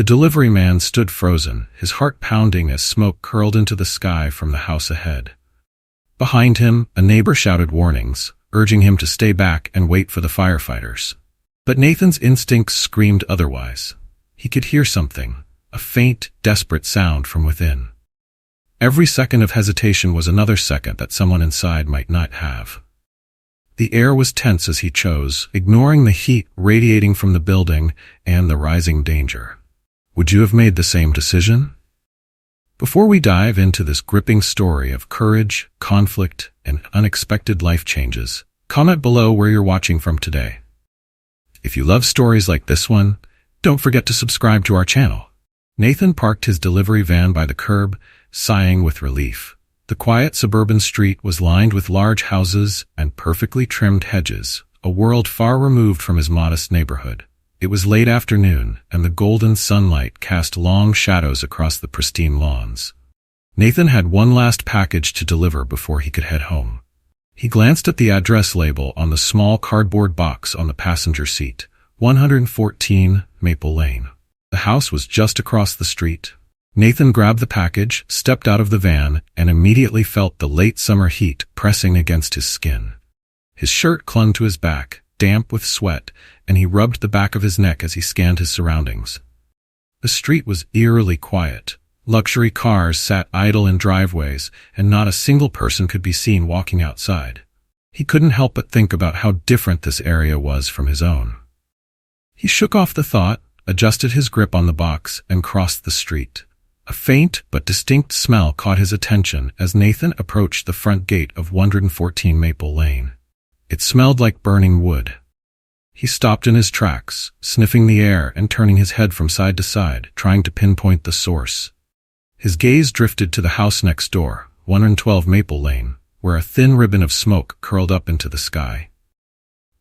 The delivery man stood frozen, his heart pounding as smoke curled into the sky from the house ahead. Behind him, a neighbor shouted warnings, urging him to stay back and wait for the firefighters. But Nathan's instincts screamed otherwise. He could hear something, a faint, desperate sound from within. Every second of hesitation was another second that someone inside might not have. The air was tense as he chose, ignoring the heat radiating from the building and the rising danger. Would you have made the same decision? Before we dive into this gripping story of courage, conflict, and unexpected life changes, comment below where you're watching from today. If you love stories like this one, don't forget to subscribe to our channel. Nathan parked his delivery van by the curb, sighing with relief. The quiet suburban street was lined with large houses and perfectly trimmed hedges, a world far removed from his modest neighborhood. It was late afternoon, and the golden sunlight cast long shadows across the pristine lawns. Nathan had one last package to deliver before he could head home. He glanced at the address label on the small cardboard box on the passenger seat, 114 Maple Lane. The house was just across the street. Nathan grabbed the package, stepped out of the van, and immediately felt the late summer heat pressing against his skin. His shirt clung to his back, damp with sweat, and he rubbed the back of his neck as he scanned his surroundings. The street was eerily quiet. Luxury cars sat idle in driveways, and not a single person could be seen walking outside. He couldn't help but think about how different this area was from his own. He shook off the thought, adjusted his grip on the box, and crossed the street. A faint but distinct smell caught his attention as Nathan approached the front gate of 114 Maple Lane. It smelled like burning wood. He stopped in his tracks, sniffing the air and turning his head from side to side, trying to pinpoint the source. His gaze drifted to the house next door, 112 Maple Lane, where a thin ribbon of smoke curled up into the sky.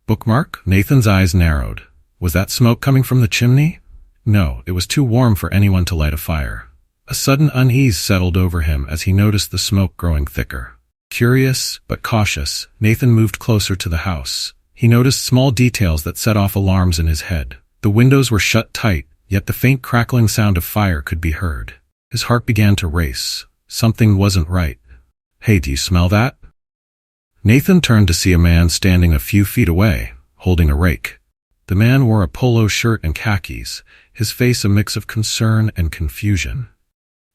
Bookmark? Nathan's eyes narrowed. Was that smoke coming from the chimney? No, it was too warm for anyone to light a fire. A sudden unease settled over him as he noticed the smoke growing thicker. Curious, but cautious, Nathan moved closer to the house. He noticed small details that set off alarms in his head. The windows were shut tight, yet the faint crackling sound of fire could be heard. His heart began to race. Something wasn't right. Hey, do you smell that? Nathan turned to see a man standing a few feet away, holding a rake. The man wore a polo shirt and khakis, his face a mix of concern and confusion.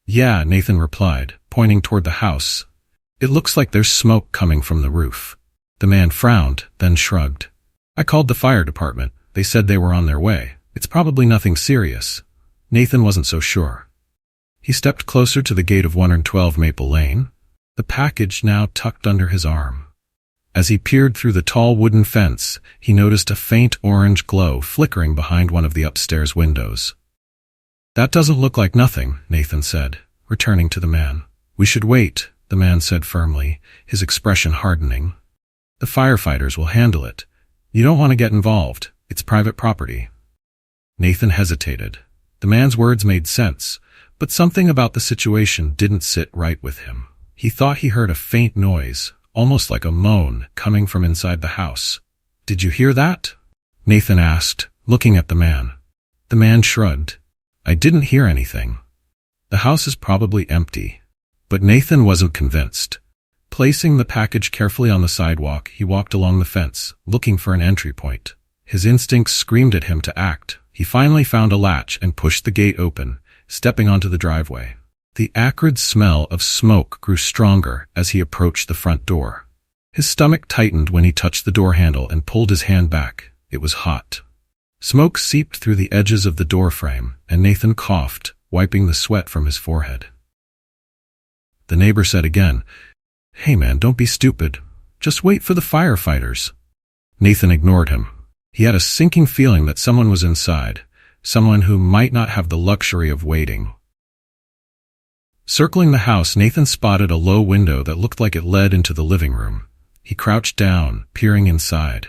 Yeah, Nathan replied, pointing toward the house. It looks like there's smoke coming from the roof. The man frowned, then shrugged. I called the fire department. They said they were on their way. It's probably nothing serious. Nathan wasn't so sure. He stepped closer to the gate of 112 Maple Lane, the package now tucked under his arm. As he peered through the tall wooden fence, he noticed a faint orange glow flickering behind one of the upstairs windows. That doesn't look like nothing, Nathan said, returning to the man. We should wait, the man said firmly, his expression hardening. The firefighters will handle it. You don't want to get involved. It's private property. Nathan hesitated. The man's words made sense, but something about the situation didn't sit right with him. He thought he heard a faint noise, almost like a moan, coming from inside the house. Did you hear that? Nathan asked, looking at the man. The man shrugged. I didn't hear anything. The house is probably empty. But Nathan wasn't convinced. Placing the package carefully on the sidewalk, he walked along the fence, looking for an entry point. His instincts screamed at him to act. He finally found a latch and pushed the gate open, stepping onto the driveway. The acrid smell of smoke grew stronger as he approached the front door. His stomach tightened when he touched the door handle and pulled his hand back. It was hot. Smoke seeped through the edges of the door frame, and Nathan coughed, wiping the sweat from his forehead. The neighbor said again, Hey man, don't be stupid. Just wait for the firefighters. Nathan ignored him. He had a sinking feeling that someone was inside, someone who might not have the luxury of waiting. Circling the house, Nathan spotted a low window that looked like it led into the living room. He crouched down, peering inside.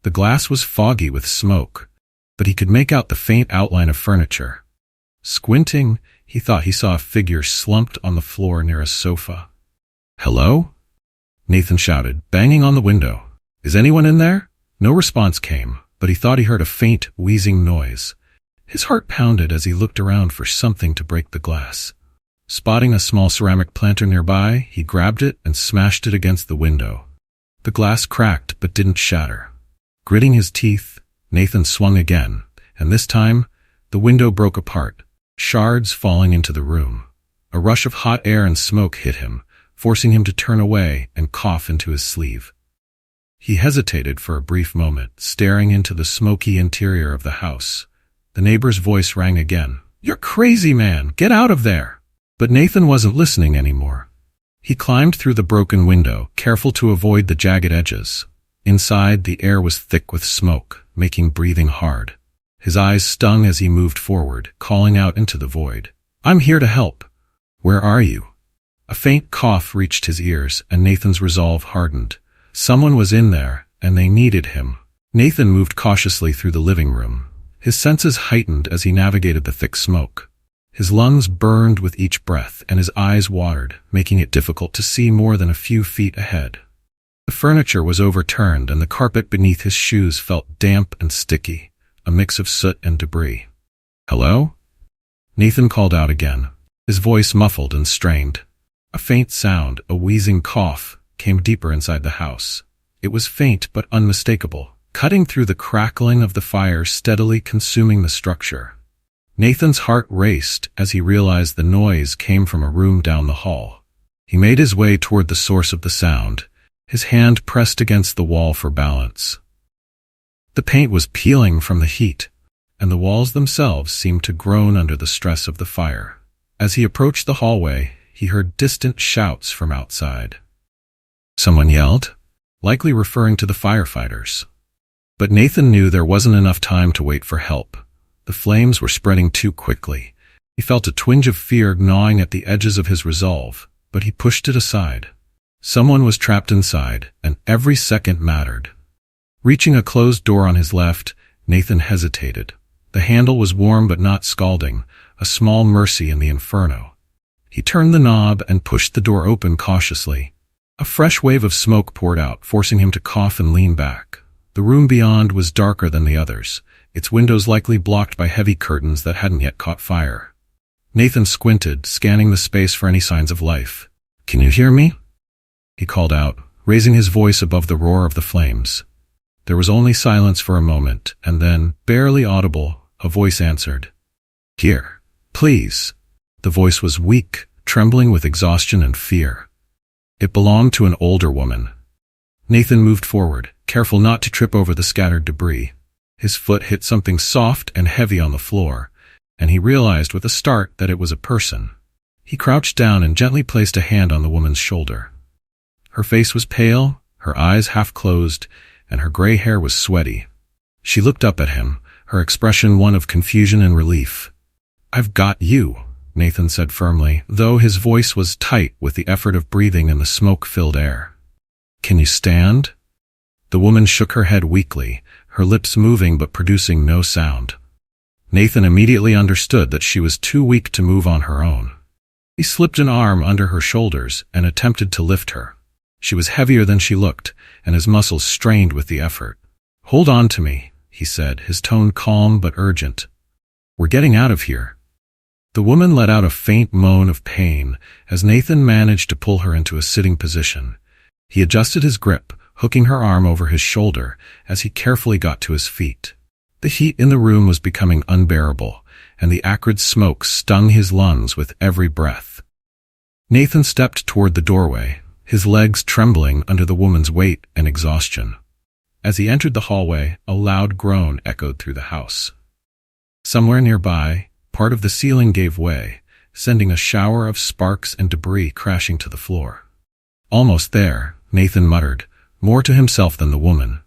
The glass was foggy with smoke, but he could make out the faint outline of furniture. Squinting, he thought he saw a figure slumped on the floor near a sofa. Hello? Nathan shouted, banging on the window. Is anyone in there? No response came, but he thought he heard a faint, wheezing noise. His heart pounded as he looked around for something to break the glass. Spotting a small ceramic planter nearby, he grabbed it and smashed it against the window. The glass cracked but didn't shatter. Gritting his teeth, Nathan swung again, and this time, the window broke apart, shards falling into the room. A rush of hot air and smoke hit him, forcing him to turn away and cough into his sleeve. He hesitated for a brief moment, staring into the smoky interior of the house. The neighbor's voice rang again. "You're crazy, man! Get out of there!" But Nathan wasn't listening anymore. He climbed through the broken window, careful to avoid the jagged edges. Inside, the air was thick with smoke, making breathing hard. His eyes stung as he moved forward, calling out into the void. "I'm here to help. Where are you?" A faint cough reached his ears, and Nathan's resolve hardened. Someone was in there, and they needed him. Nathan moved cautiously through the living room. His senses heightened as he navigated the thick smoke. His lungs burned with each breath, and his eyes watered, making it difficult to see more than a few feet ahead. The furniture was overturned, and the carpet beneath his shoes felt damp and sticky, a mix of soot and debris. "Hello?" Nathan called out again, his voice muffled and strained. A faint sound, a wheezing cough, came deeper inside the house. It was faint but unmistakable, cutting through the crackling of the fire steadily consuming the structure. Nathan's heart raced as he realized the noise came from a room down the hall. He made his way toward the source of the sound, his hand pressed against the wall for balance. The paint was peeling from the heat, and the walls themselves seemed to groan under the stress of the fire. As he approached the hallway, he heard distant shouts from outside. Someone yelled, likely referring to the firefighters. But Nathan knew there wasn't enough time to wait for help. The flames were spreading too quickly. He felt a twinge of fear gnawing at the edges of his resolve, but he pushed it aside. Someone was trapped inside, and every second mattered. Reaching a closed door on his left, Nathan hesitated. The handle was warm but not scalding, a small mercy in the inferno. He turned the knob and pushed the door open cautiously. A fresh wave of smoke poured out, forcing him to cough and lean back. The room beyond was darker than the others, its windows likely blocked by heavy curtains that hadn't yet caught fire. Nathan squinted, scanning the space for any signs of life. "Can you hear me?" he called out, raising his voice above the roar of the flames. There was only silence for a moment, and then, barely audible, a voice answered. "Here, please." The voice was weak, trembling with exhaustion and fear. It belonged to an older woman. Nathan moved forward, careful not to trip over the scattered debris. His foot hit something soft and heavy on the floor, and he realized with a start that it was a person. He crouched down and gently placed a hand on the woman's shoulder. Her face was pale, her eyes half closed, and her gray hair was sweaty. She looked up at him, her expression one of confusion and relief. "I've got you," Nathan said firmly, though his voice was tight with the effort of breathing in the smoke-filled air. "Can you stand?" The woman shook her head weakly, her lips moving but producing no sound. Nathan immediately understood that she was too weak to move on her own. He slipped an arm under her shoulders and attempted to lift her. She was heavier than she looked, and his muscles strained with the effort. "Hold on to me," he said, his tone calm but urgent. "We're getting out of here." The woman let out a faint moan of pain as Nathan managed to pull her into a sitting position. He adjusted his grip, hooking her arm over his shoulder as he carefully got to his feet. The heat in the room was becoming unbearable, and the acrid smoke stung his lungs with every breath. Nathan stepped toward the doorway, his legs trembling under the woman's weight and exhaustion. As he entered the hallway, a loud groan echoed through the house. Somewhere nearby, part of the ceiling gave way, sending a shower of sparks and debris crashing to the floor. "Almost there," Nathan muttered, more to himself than the woman.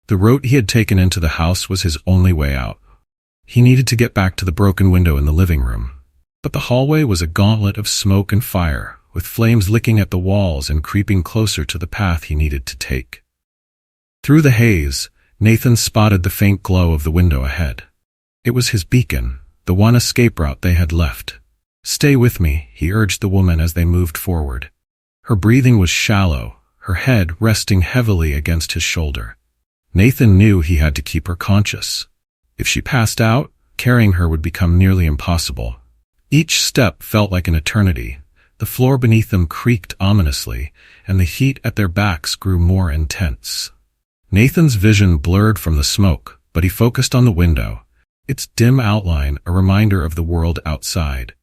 The route he had taken into the house was his only way out. He needed to get back to the broken window in the living room. But the hallway was a gauntlet of smoke and fire, with flames licking at the walls and creeping closer to the path he needed to take. Through the haze, Nathan spotted the faint glow of the window ahead. It was his beacon, the one escape route they had left. "Stay with me," he urged the woman as they moved forward. Her breathing was shallow, her head resting heavily against his shoulder. Nathan knew he had to keep her conscious. If she passed out, carrying her would become nearly impossible. Each step felt like an eternity. The floor beneath them creaked ominously, and the heat at their backs grew more intense. Nathan's vision blurred from the smoke, but he focused on the window, its dim outline a reminder of the world outside.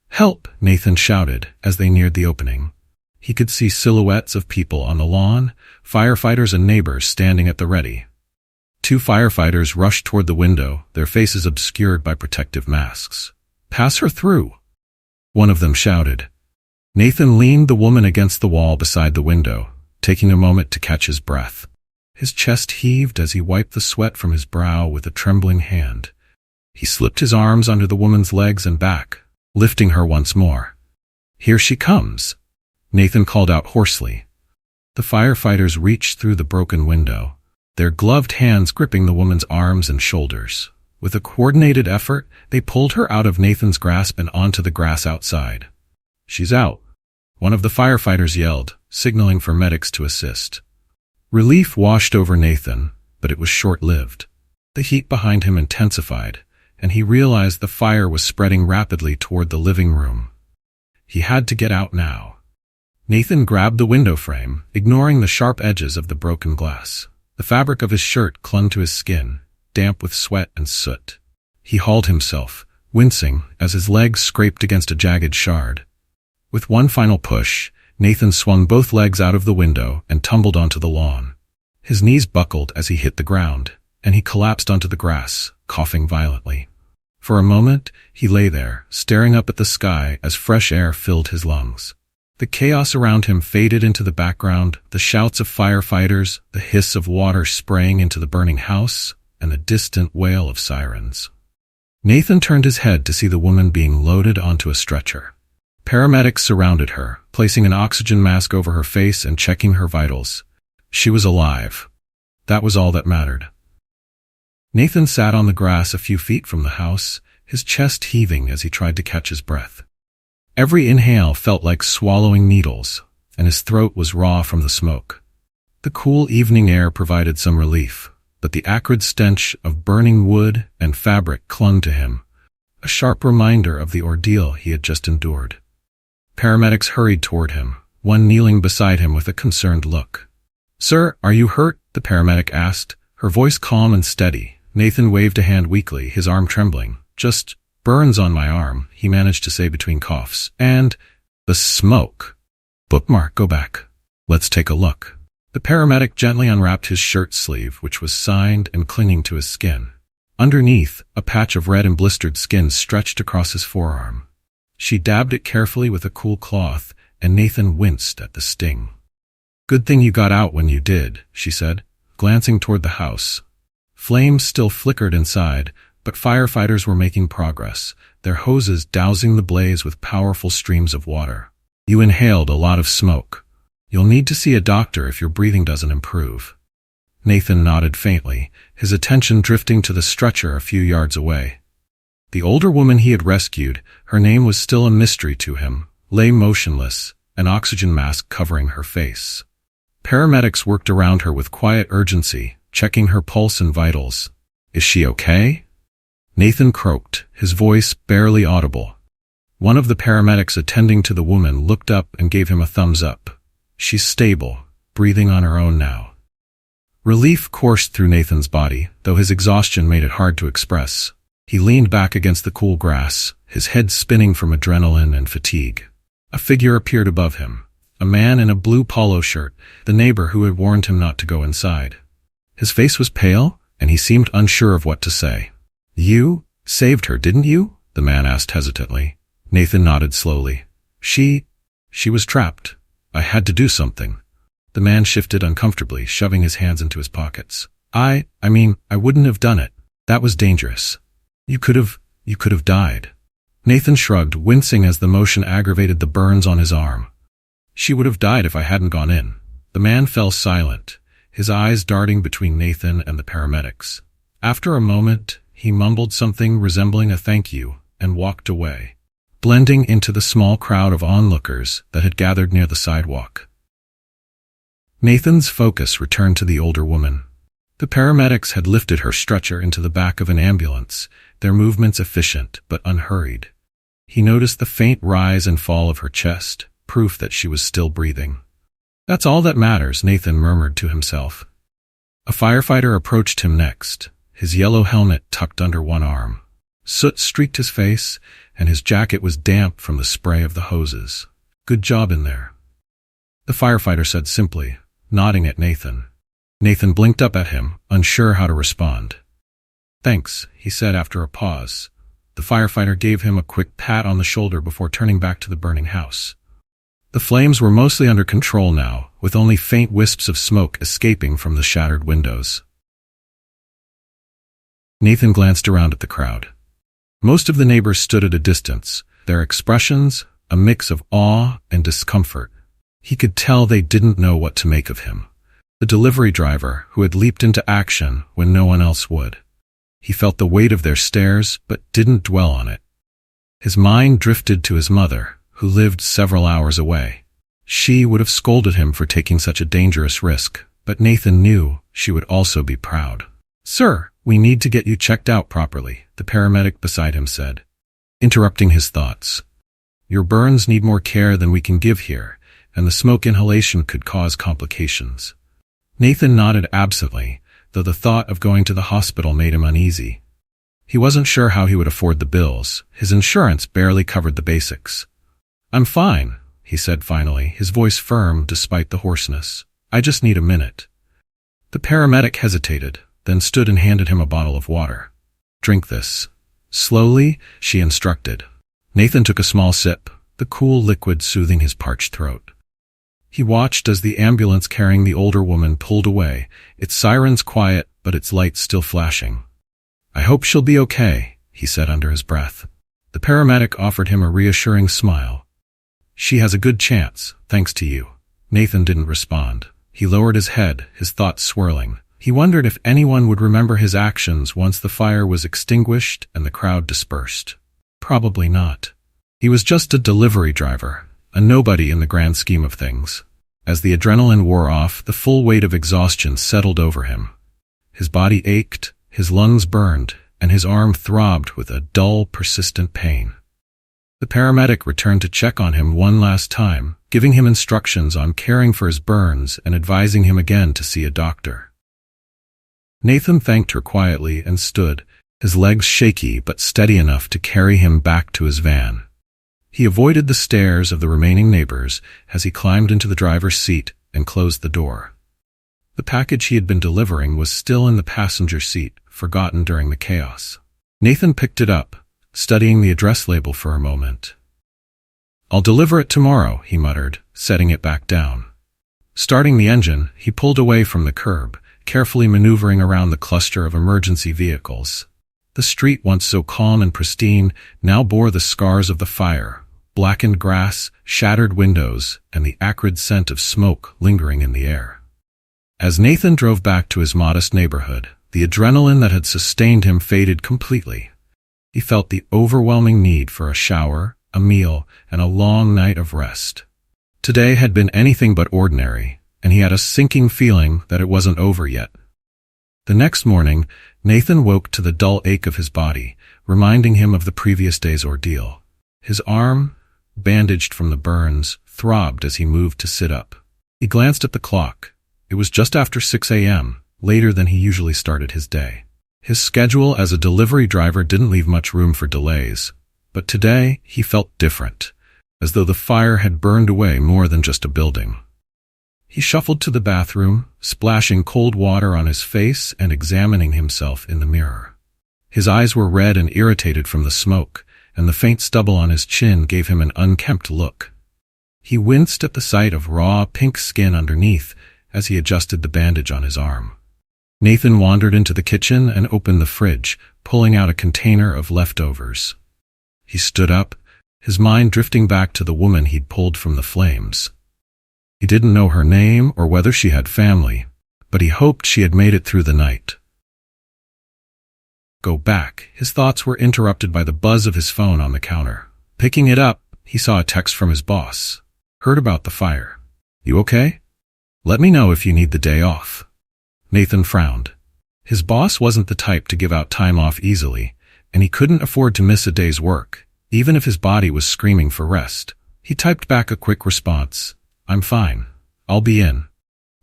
"Help!" Nathan shouted as they neared the opening. He could see silhouettes of people on the lawn, firefighters and neighbors standing at the ready. 2 firefighters rushed toward the window, their faces obscured by protective masks. "Pass her through," one of them shouted. Nathan leaned the woman against the wall beside the window, taking a moment to catch his breath. His chest heaved as he wiped the sweat from his brow with a trembling hand. He slipped his arms under the woman's legs and back, lifting her once more. "Here she comes," Nathan called out hoarsely. The firefighters reached through the broken window, their gloved hands gripping the woman's arms and shoulders. With a coordinated effort, they pulled her out of Nathan's grasp and onto the grass outside. "She's out," one of the firefighters yelled, signaling for medics to assist. Relief washed over Nathan, but it was short-lived. The heat behind him intensified, and he realized the fire was spreading rapidly toward the living room. He had to get out now. Nathan grabbed the window frame, ignoring the sharp edges of the broken glass. The fabric of his shirt clung to his skin, damp with sweat and soot. He hauled himself, wincing as his legs scraped against a jagged shard. With one final push, Nathan swung both legs out of the window and tumbled onto the lawn. His knees buckled as he hit the ground, and he collapsed onto the grass, coughing violently. For a moment, he lay there, staring up at the sky as fresh air filled his lungs. The chaos around him faded into the background, the shouts of firefighters, the hiss of water spraying into the burning house, and the distant wail of sirens. Nathan turned his head to see the woman being loaded onto a stretcher. Paramedics surrounded her, placing an oxygen mask over her face and checking her vitals. She was alive. That was all that mattered. Nathan sat on the grass a few feet from the house, his chest heaving as he tried to catch his breath. Every inhale felt like swallowing needles, and his throat was raw from the smoke. The cool evening air provided some relief, but the acrid stench of burning wood and fabric clung to him, a sharp reminder of the ordeal he had just endured. Paramedics hurried toward him, one kneeling beside him with a concerned look. "Sir, are you hurt?" the paramedic asked, her voice calm and steady. Nathan waved a hand weakly, his arm trembling. "Just burns on my arm," he managed to say between coughs. "And the smoke." "Bookmark, go back. Let's take a look." The paramedic gently unwrapped his shirt sleeve, which was signed and clinging to his skin. Underneath, a patch of red and blistered skin stretched across his forearm. She dabbed it carefully with a cool cloth, and Nathan winced at the sting. "Good thing you got out when you did," she said, glancing toward the house. Flames still flickered inside, but firefighters were making progress, their hoses dousing the blaze with powerful streams of water. "You inhaled a lot of smoke. You'll need to see a doctor if your breathing doesn't improve." Nathan nodded faintly, his attention drifting to the stretcher a few yards away. The older woman he had rescued, her name was still a mystery to him, lay motionless, an oxygen mask covering her face. Paramedics worked around her with quiet urgency, checking her pulse and vitals. "Is she okay?" Nathan croaked, his voice barely audible. One of the paramedics attending to the woman looked up and gave him a thumbs up. "She's stable, breathing on her own now." Relief coursed through Nathan's body, though his exhaustion made it hard to express. He leaned back against the cool grass, his head spinning from adrenaline and fatigue. A figure appeared above him, a man in a blue polo shirt, the neighbor who had warned him not to go inside. His face was pale, and he seemed unsure of what to say. "You saved her, didn't you?" the man asked hesitantly. Nathan nodded slowly. She was trapped. I had to do something." The man shifted uncomfortably, shoving his hands into his pockets. I wouldn't have done it. That was dangerous. You could have died." Nathan shrugged, wincing as the motion aggravated the burns on his arm. "She would have died if I hadn't gone in." The man fell silent, his eyes darting between Nathan and the paramedics. After a moment, he mumbled something resembling a thank you and walked away, blending into the small crowd of onlookers that had gathered near the sidewalk. Nathan's focus returned to the older woman. The paramedics had lifted her stretcher into the back of an ambulance, their movements efficient but unhurried. He noticed the faint rise and fall of her chest, proof that she was still breathing. "That's all that matters," Nathan murmured to himself. A firefighter approached him next, his yellow helmet tucked under one arm. Soot streaked his face, and his jacket was damp from the spray of the hoses. "Good job in there," the firefighter said simply, nodding at Nathan. Nathan blinked up at him, unsure how to respond. "Thanks," he said after a pause. The firefighter gave him a quick pat on the shoulder before turning back to the burning house. The flames were mostly under control now, with only faint wisps of smoke escaping from the shattered windows. Nathan glanced around at the crowd. Most of the neighbors stood at a distance, their expressions a mix of awe and discomfort. He could tell they didn't know what to make of him, the delivery driver who had leaped into action when no one else would. He felt the weight of their stares, but didn't dwell on it. His mind drifted to his mother, who lived several hours away. She would have scolded him for taking such a dangerous risk, but Nathan knew she would also be proud. "Sir, we need to get you checked out properly," the paramedic beside him said, interrupting his thoughts. "Your burns need more care than we can give here, and the smoke inhalation could cause complications." Nathan nodded absently, though the thought of going to the hospital made him uneasy. He wasn't sure how he would afford the bills. His insurance barely covered the basics. "I'm fine," he said finally, his voice firm despite the hoarseness. "I just need a minute." The paramedic hesitated, then stood and handed him a bottle of water. "Drink this." Slowly, she instructed. Nathan took a small sip, the cool liquid soothing his parched throat. He watched as the ambulance carrying the older woman pulled away, its sirens quiet but its lights still flashing. "I hope she'll be okay," he said under his breath. The paramedic offered him a reassuring smile. "She has a good chance, thanks to you." Nathan didn't respond. He lowered his head, his thoughts swirling. He wondered if anyone would remember his actions once the fire was extinguished and the crowd dispersed. Probably not. He was just a delivery driver, a nobody in the grand scheme of things. As the adrenaline wore off, the full weight of exhaustion settled over him. His body ached, his lungs burned, and his arm throbbed with a dull, persistent pain. The paramedic returned to check on him one last time, giving him instructions on caring for his burns and advising him again to see a doctor. Nathan thanked her quietly and stood, his legs shaky but steady enough to carry him back to his van. He avoided the stares of the remaining neighbors as he climbed into the driver's seat and closed the door. The package he had been delivering was still in the passenger seat, forgotten during the chaos. Nathan picked it up, studying the address label for a moment. "I'll deliver it tomorrow," he muttered, setting it back down. Starting the engine, he pulled away from the curb, carefully maneuvering around the cluster of emergency vehicles. The street, once so calm and pristine, now bore the scars of the fire, blackened grass, shattered windows, and the acrid scent of smoke lingering in the air. As Nathan drove back to his modest neighborhood, the adrenaline that had sustained him faded completely. He felt the overwhelming need for a shower, a meal, and a long night of rest. Today had been anything but ordinary, and he had a sinking feeling that it wasn't over yet. The next morning, Nathan woke to the dull ache of his body, reminding him of the previous day's ordeal. His arm, bandaged from the burns, throbbed as he moved to sit up. He glanced at the clock. It was just after 6 a.m., later than he usually started his day. His schedule as a delivery driver didn't leave much room for delays, but today he felt different, as though the fire had burned away more than just a building. He shuffled to the bathroom, splashing cold water on his face and examining himself in the mirror. His eyes were red and irritated from the smoke, and the faint stubble on his chin gave him an unkempt look. He winced at the sight of raw, pink skin underneath as he adjusted the bandage on his arm. Nathan wandered into the kitchen and opened the fridge, pulling out a container of leftovers. He stood up, his mind drifting back to the woman he'd pulled from the flames. He didn't know her name or whether she had family, but he hoped she had made it through the night. Go back. His thoughts were interrupted by the buzz of his phone on the counter. Picking it up, he saw a text from his boss. "Heard about the fire. You okay? Let me know if you need the day off." Nathan frowned. His boss wasn't the type to give out time off easily, and he couldn't afford to miss a day's work, even if his body was screaming for rest. He typed back a quick response, "I'm fine. I'll be in."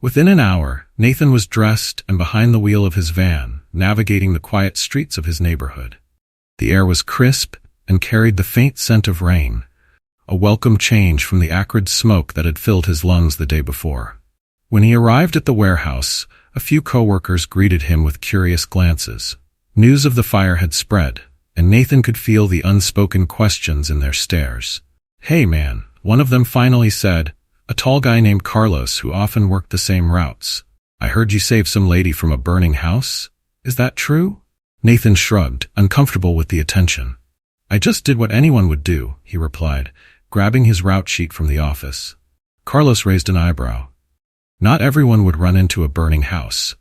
Within an hour, Nathan was dressed and behind the wheel of his van, navigating the quiet streets of his neighborhood. The air was crisp and carried the faint scent of rain, a welcome change from the acrid smoke that had filled his lungs the day before. When he arrived at the warehouse, a few coworkers greeted him with curious glances. News of the fire had spread, and Nathan could feel the unspoken questions in their stares. "Hey man," one of them finally said, a tall guy named Carlos who often worked the same routes. "I heard you saved some lady from a burning house. Is that true?" Nathan shrugged, uncomfortable with the attention. "I just did what anyone would do," he replied, grabbing his route sheet from the office. Carlos raised an eyebrow. "Not everyone would run into a burning house.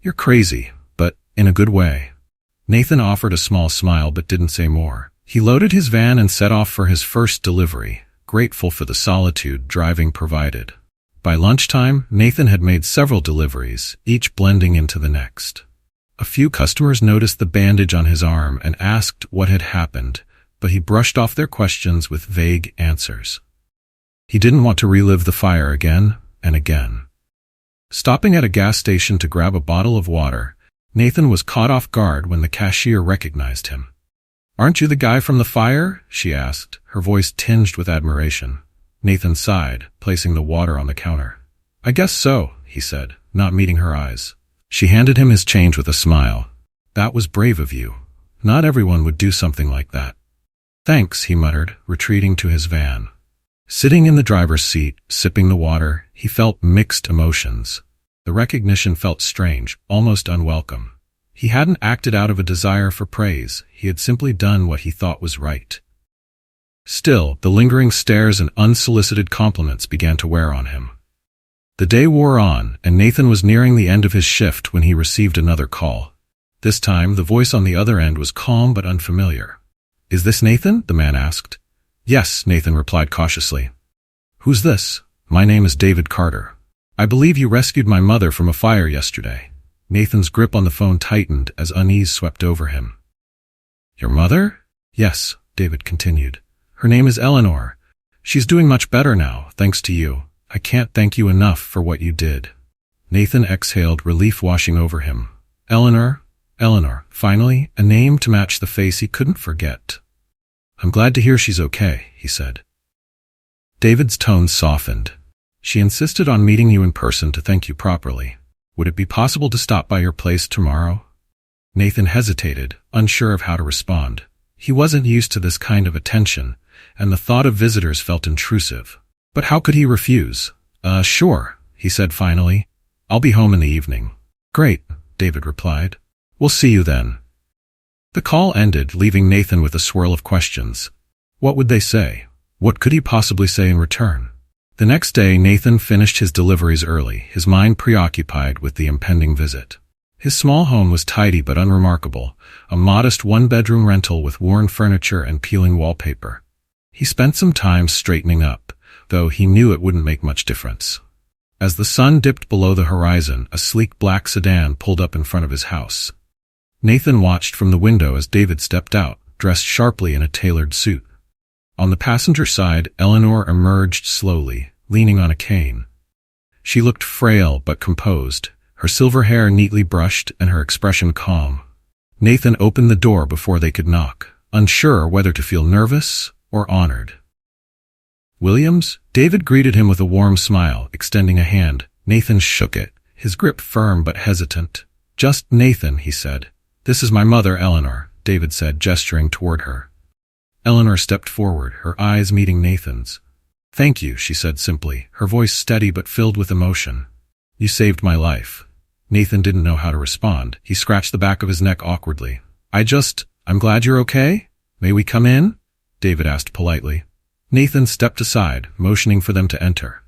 You're crazy, but in a good way." Nathan offered a small smile but didn't say more. He loaded his van and set off for his first delivery, grateful for the solitude driving provided. By lunchtime, Nathan had made several deliveries, each blending into the next. A few customers noticed the bandage on his arm and asked what had happened, but he brushed off their questions with vague answers. He didn't want to relive the fire again and again. Stopping at a gas station to grab a bottle of water, Nathan was caught off guard when the cashier recognized him. "Aren't you the guy from the fire?" she asked, her voice tinged with admiration. Nathan sighed, placing the water on the counter. "I guess so," he said, not meeting her eyes. She handed him his change with a smile. "That was brave of you. Not everyone would do something like that." "Thanks," he muttered, retreating to his van. Sitting in the driver's seat, sipping the water, he felt mixed emotions. The recognition felt strange, almost unwelcome. He hadn't acted out of a desire for praise, he had simply done what he thought was right. Still, the lingering stares and unsolicited compliments began to wear on him. The day wore on, and Nathan was nearing the end of his shift when he received another call. This time, the voice on the other end was calm but unfamiliar. "Is this Nathan?" the man asked. "Yes," Nathan replied cautiously. "Who's this?" "My name is David Carter. I believe you rescued my mother from a fire yesterday." Nathan's grip on the phone tightened as unease swept over him. "Your mother?" "Yes," David continued. "Her name is Eleanor. She's doing much better now, thanks to you. I can't thank you enough for what you did." Nathan exhaled, relief washing over him. Eleanor, finally, a name to match the face he couldn't forget. "I'm glad to hear she's okay," he said. David's tone softened. "She insisted on meeting you in person to thank you properly. Would it be possible to stop by your place tomorrow?" Nathan hesitated, unsure of how to respond. He wasn't used to this kind of attention, and the thought of visitors felt intrusive. But how could he refuse? Sure," he said finally. "I'll be home in the evening." "Great," David replied. "We'll see you then." The call ended, leaving Nathan with a swirl of questions. What would they say? What could he possibly say in return? The next day, Nathan finished his deliveries early, his mind preoccupied with the impending visit. His small home was tidy but unremarkable, a modest one-bedroom rental with worn furniture and peeling wallpaper. He spent some time straightening up, though he knew it wouldn't make much difference. As the sun dipped below the horizon, a sleek black sedan pulled up in front of his house. Nathan watched from the window as David stepped out, dressed sharply in a tailored suit. On the passenger side, Eleanor emerged slowly, leaning on a cane. She looked frail but composed, her silver hair neatly brushed and her expression calm. Nathan opened the door before they could knock, unsure whether to feel nervous or honored. "Williams?" David greeted him with a warm smile, extending a hand. Nathan shook it, his grip firm but hesitant. "Just Nathan," he said. "This is my mother, Eleanor," David said, gesturing toward her. Eleanor stepped forward, her eyes meeting Nathan's. "Thank you," she said simply, her voice steady but filled with emotion. "You saved my life." Nathan didn't know how to respond. He scratched the back of his neck awkwardly. I'm glad you're okay. May we come in?" David asked politely. Nathan stepped aside, motioning for them to enter.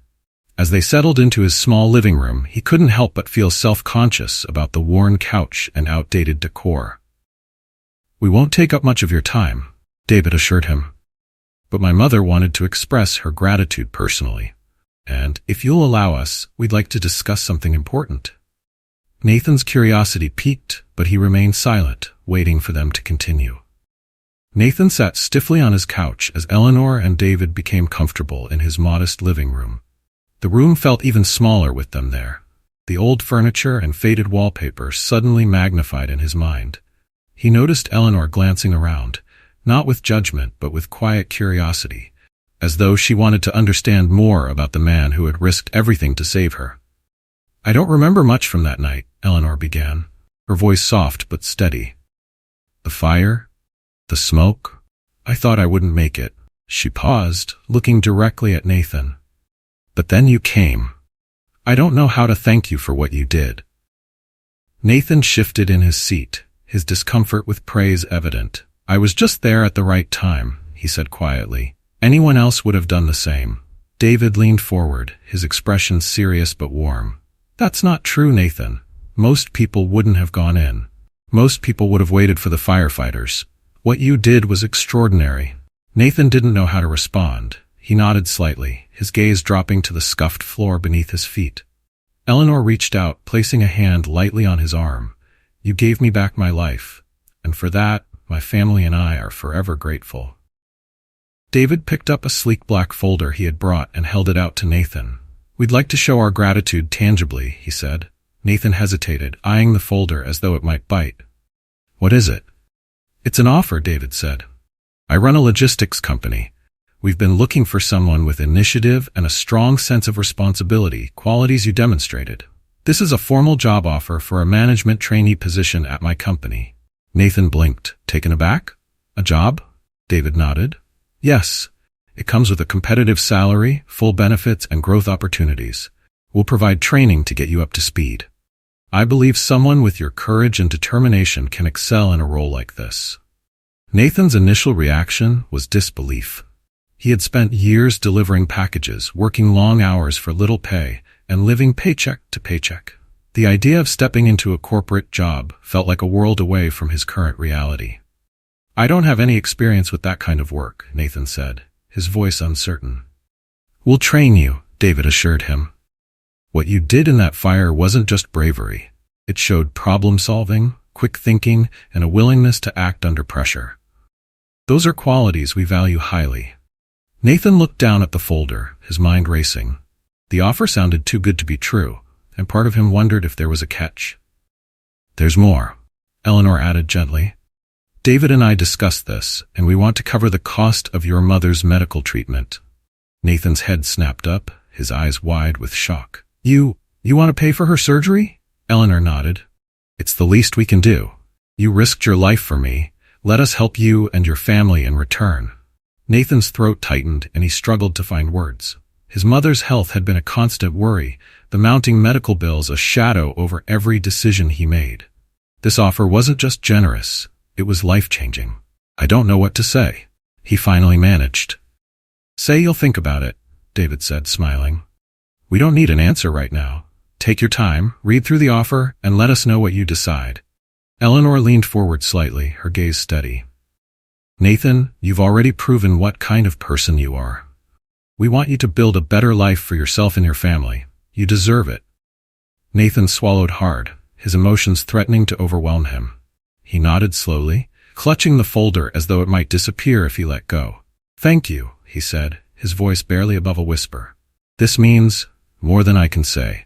As they settled into his small living room, he couldn't help but feel self-conscious about the worn couch and outdated decor. "We won't take up much of your time," David assured him. "But my mother wanted to express her gratitude personally. And, if you'll allow us, we'd like to discuss something important." Nathan's curiosity piqued, but he remained silent, waiting for them to continue. Nathan sat stiffly on his couch as Eleanor and David became comfortable in his modest living room. The room felt even smaller with them there. The old furniture and faded wallpaper suddenly magnified in his mind. He noticed Eleanor glancing around, not with judgment but with quiet curiosity, as though she wanted to understand more about the man who had risked everything to save her. "I don't remember much from that night," Eleanor began, her voice soft but steady. "The fire? The smoke? I thought I wouldn't make it." She paused, looking directly at Nathan. "But then you came. I don't know how to thank you for what you did." Nathan shifted in his seat, his discomfort with praise evident. "I was just there at the right time," he said quietly. "Anyone else would have done the same." David leaned forward, his expression serious but warm. "That's not true, Nathan. Most people wouldn't have gone in. Most people would have waited for the firefighters. What you did was extraordinary." Nathan didn't know how to respond. He nodded slightly, his gaze dropping to the scuffed floor beneath his feet. Eleanor reached out, placing a hand lightly on his arm. "You gave me back my life, and for that, my family and I are forever grateful." David picked up a sleek black folder he had brought and held it out to Nathan. "We'd like to show our gratitude tangibly," he said. Nathan hesitated, eyeing the folder as though it might bite. "What is it?" "It's an offer," David said. "I run a logistics company. We've been looking for someone with initiative and a strong sense of responsibility, qualities you demonstrated. This is a formal job offer for a management trainee position at my company." Nathan blinked. "Taken aback? A job?" David nodded. "Yes. It comes with a competitive salary, full benefits, and growth opportunities. We'll provide training to get you up to speed. I believe someone with your courage and determination can excel in a role like this." Nathan's initial reaction was disbelief. He had spent years delivering packages, working long hours for little pay, and living paycheck to paycheck. The idea of stepping into a corporate job felt like a world away from his current reality. "I don't have any experience with that kind of work," Nathan said, his voice uncertain. "We'll train you," David assured him. "What you did in that fire wasn't just bravery. It showed problem-solving, quick thinking, and a willingness to act under pressure. Those are qualities we value highly." Nathan looked down at the folder, his mind racing. The offer sounded too good to be true, and part of him wondered if there was a catch. "There's more," Eleanor added gently. "David and I discussed this, and we want to cover the cost of your mother's medical treatment." Nathan's head snapped up, his eyes wide with shock. You want to pay for her surgery?" Eleanor nodded. "It's the least we can do. You risked your life for me. Let us help you and your family in return." Nathan's throat tightened and he struggled to find words. His mother's health had been a constant worry, the mounting medical bills a shadow over every decision he made. This offer wasn't just generous, it was life-changing. "I don't know what to say," he finally managed. "Say you'll think about it," David said, smiling. "We don't need an answer right now. Take your time, read through the offer, and let us know what you decide." Eleanor leaned forward slightly, her gaze steady. "Nathan, you've already proven what kind of person you are. We want you to build a better life for yourself and your family. You deserve it." Nathan swallowed hard, his emotions threatening to overwhelm him. He nodded slowly, clutching the folder as though it might disappear if he let go. "Thank you," he said, his voice barely above a whisper. "This means more than I can say."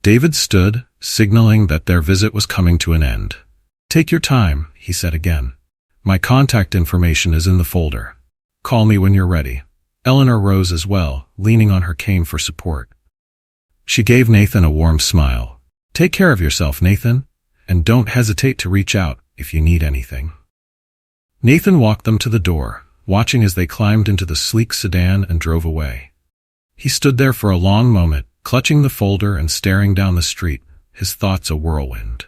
David stood, signaling that their visit was coming to an end. "Take your time," he said again. "My contact information is in the folder. Call me when you're ready." Eleanor rose as well, leaning on her cane for support. She gave Nathan a warm smile. "Take care of yourself, Nathan, and don't hesitate to reach out if you need anything." Nathan walked them to the door, watching as they climbed into the sleek sedan and drove away. He stood there for a long moment, clutching the folder and staring down the street, his thoughts a whirlwind.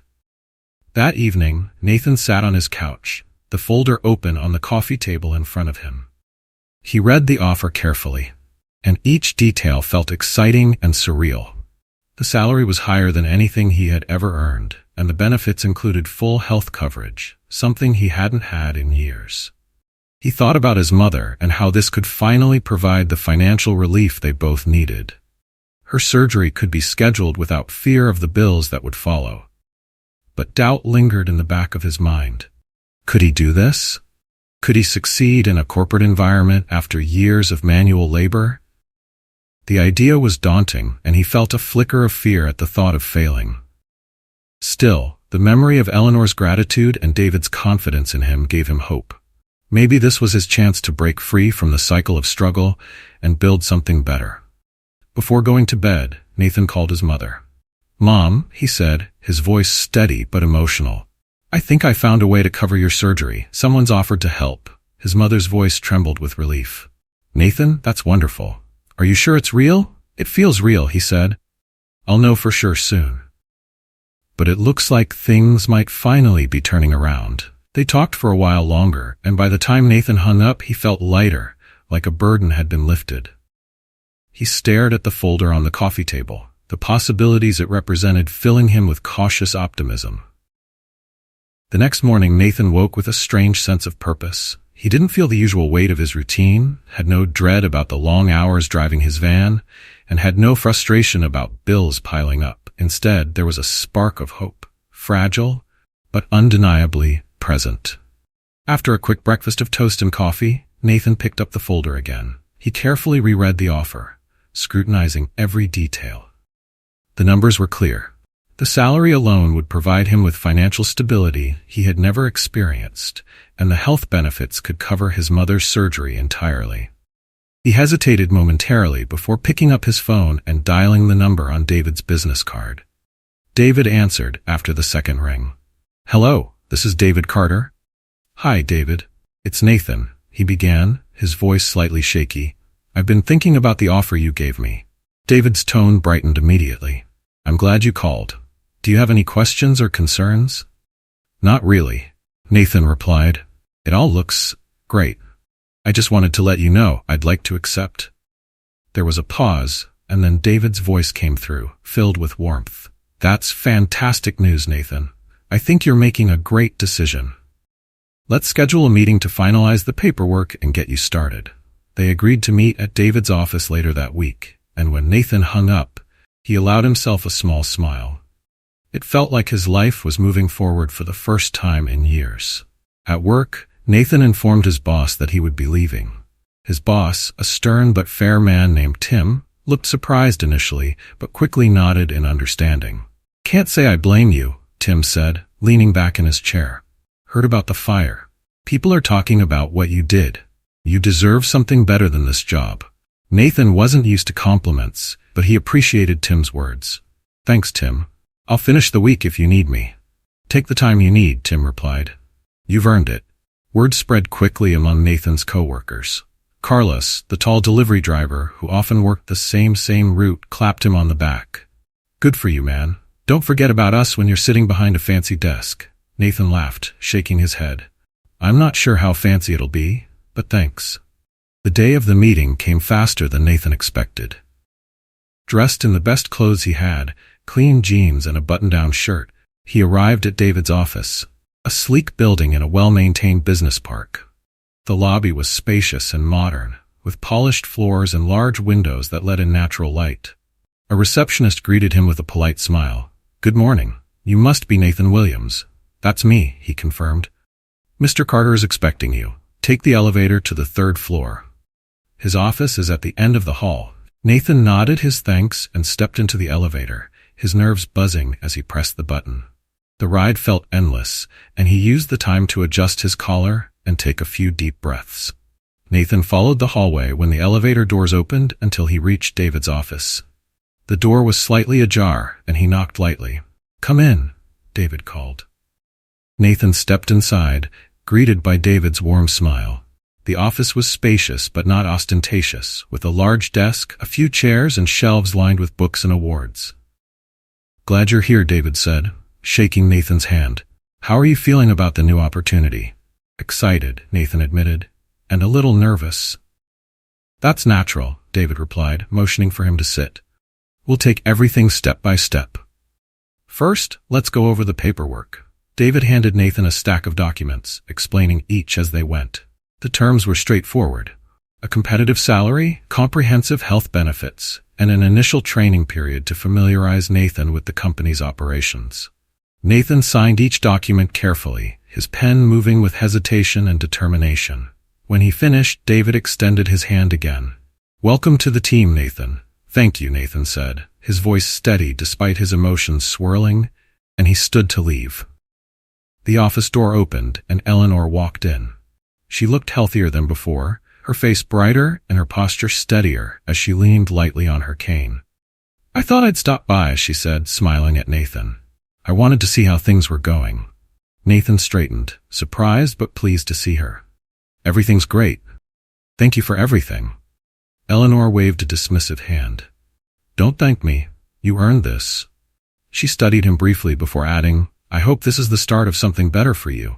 That evening, Nathan sat on his couch, the folder open on the coffee table in front of him. He read the offer carefully, and each detail felt exciting and surreal. The salary was higher than anything he had ever earned, and the benefits included full health coverage, something he hadn't had in years. He thought about his mother and how this could finally provide the financial relief they both needed. Her surgery could be scheduled without fear of the bills that would follow. But doubt lingered in the back of his mind. Could he do this? Could he succeed in a corporate environment after years of manual labor? The idea was daunting, and he felt a flicker of fear at the thought of failing. Still, the memory of Eleanor's gratitude and David's confidence in him gave him hope. Maybe this was his chance to break free from the cycle of struggle and build something better. Before going to bed, Nathan called his mother. "Mom," he said, his voice steady but emotional. "I think I found a way to cover your surgery. Someone's offered to help." His mother's voice trembled with relief. "Nathan, that's wonderful. Are you sure it's real?" "It feels real," he said. "I'll know for sure soon." But it looks like things might finally be turning around. They talked for a while longer, and by the time Nathan hung up, he felt lighter, like a burden had been lifted. He stared at the folder on the coffee table, the possibilities it represented filling him with cautious optimism. The next morning, Nathan woke with a strange sense of purpose. He didn't feel the usual weight of his routine, had no dread about the long hours driving his van, and had no frustration about bills piling up. Instead, there was a spark of hope, fragile, but undeniably present. After a quick breakfast of toast and coffee, Nathan picked up the folder again. He carefully reread the offer, scrutinizing every detail. The numbers were clear. The salary alone would provide him with financial stability he had never experienced, and the health benefits could cover his mother's surgery entirely. He hesitated momentarily before picking up his phone and dialing the number on David's business card. David answered after the second ring. "Hello, this is David Carter." "Hi, David. It's Nathan," he began, his voice slightly shaky. "I've been thinking about the offer you gave me." David's tone brightened immediately. "I'm glad you called. Do you have any questions or concerns?" "Not really," Nathan replied. "It all looks great. I just wanted to let you know I'd like to accept." There was a pause, and then David's voice came through, filled with warmth. "That's fantastic news, Nathan. I think you're making a great decision. Let's schedule a meeting to finalize the paperwork and get you started." They agreed to meet at David's office later that week, and when Nathan hung up, he allowed himself a small smile. It felt like his life was moving forward for the first time in years. At work, Nathan informed his boss that he would be leaving. His boss, a stern but fair man named Tim, looked surprised initially, but quickly nodded in understanding. "Can't say I blame you," Tim said, leaning back in his chair. "Heard about the fire. People are talking about what you did. You deserve something better than this job." Nathan wasn't used to compliments, but he appreciated Tim's words. "Thanks, Tim. I'll finish the week if you need me." "Take the time you need," Tim replied. "You've earned it." Word spread quickly among Nathan's co-workers. Carlos, the tall delivery driver who often worked the same route, clapped him on the back. "Good for you, man. Don't forget about us when you're sitting behind a fancy desk." Nathan laughed, shaking his head. "I'm not sure how fancy it'll be, but thanks." The day of the meeting came faster than Nathan expected. Dressed in the best clothes he had, clean jeans and a button-down shirt, he arrived at David's office, a sleek building in a well-maintained business park. The lobby was spacious and modern, with polished floors and large windows that let in natural light. A receptionist greeted him with a polite smile. "Good morning. You must be Nathan Williams." "That's me," he confirmed. "Mr. Carter is expecting you. Take the elevator to the 3rd floor. His office is at the end of the hall." Nathan nodded his thanks and stepped into the elevator, his nerves buzzing as he pressed the button. The ride felt endless, and he used the time to adjust his collar and take a few deep breaths. Nathan followed the hallway when the elevator doors opened until he reached David's office. The door was slightly ajar, and he knocked lightly. "Come in," David called. Nathan stepped inside, greeted by David's warm smile. The office was spacious but not ostentatious, with a large desk, a few chairs, and shelves lined with books and awards. "Glad you're here," David said, shaking Nathan's hand. "How are you feeling about the new opportunity?" "Excited," Nathan admitted, "and a little nervous." "That's natural," David replied, motioning for him to sit. "We'll take everything step by step. First, let's go over the paperwork." David handed Nathan a stack of documents, explaining each as they went. The terms were straightforward. A competitive salary, comprehensive health benefits, and an initial training period to familiarize Nathan with the company's operations. Nathan signed each document carefully, his pen moving with hesitation and determination. When he finished, David extended his hand again. "Welcome to the team, Nathan." "Thank you," Nathan said, his voice steady despite his emotions swirling, and he stood to leave. The office door opened, and Eleanor walked in. She looked healthier than before, her face brighter and her posture steadier as she leaned lightly on her cane. "I thought I'd stop by," she said, smiling at Nathan. "I wanted to see how things were going." Nathan straightened, surprised but pleased to see her. "Everything's great. Thank you for everything." Eleanor waved a dismissive hand. "Don't thank me. You earned this." She studied him briefly before adding, "I hope this is the start of something better for you."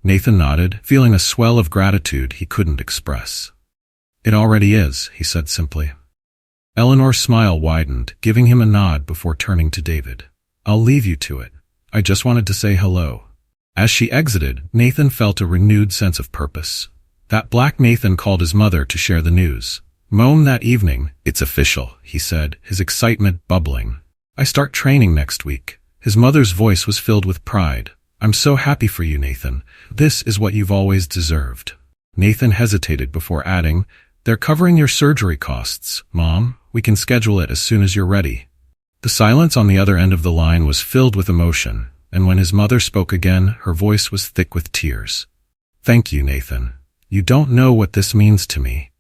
Nathan nodded, feeling a swell of gratitude he couldn't express. "It already is," he said simply. Eleanor's smile widened, giving him a nod before turning to David. "I'll leave you to it. I just wanted to say hello." As she exited, Nathan felt a renewed sense of purpose. That black Nathan called his mother to share the news. "Mom, that evening, it's official," he said, his excitement bubbling. "I start training next week." His mother's voice was filled with pride. "I'm so happy for you, Nathan. This is what you've always deserved." Nathan hesitated before adding, "They're covering your surgery costs, Mom. We can schedule it as soon as you're ready." The silence on the other end of the line was filled with emotion, and when his mother spoke again, her voice was thick with tears. "Thank you, Nathan. You don't know what this means to me."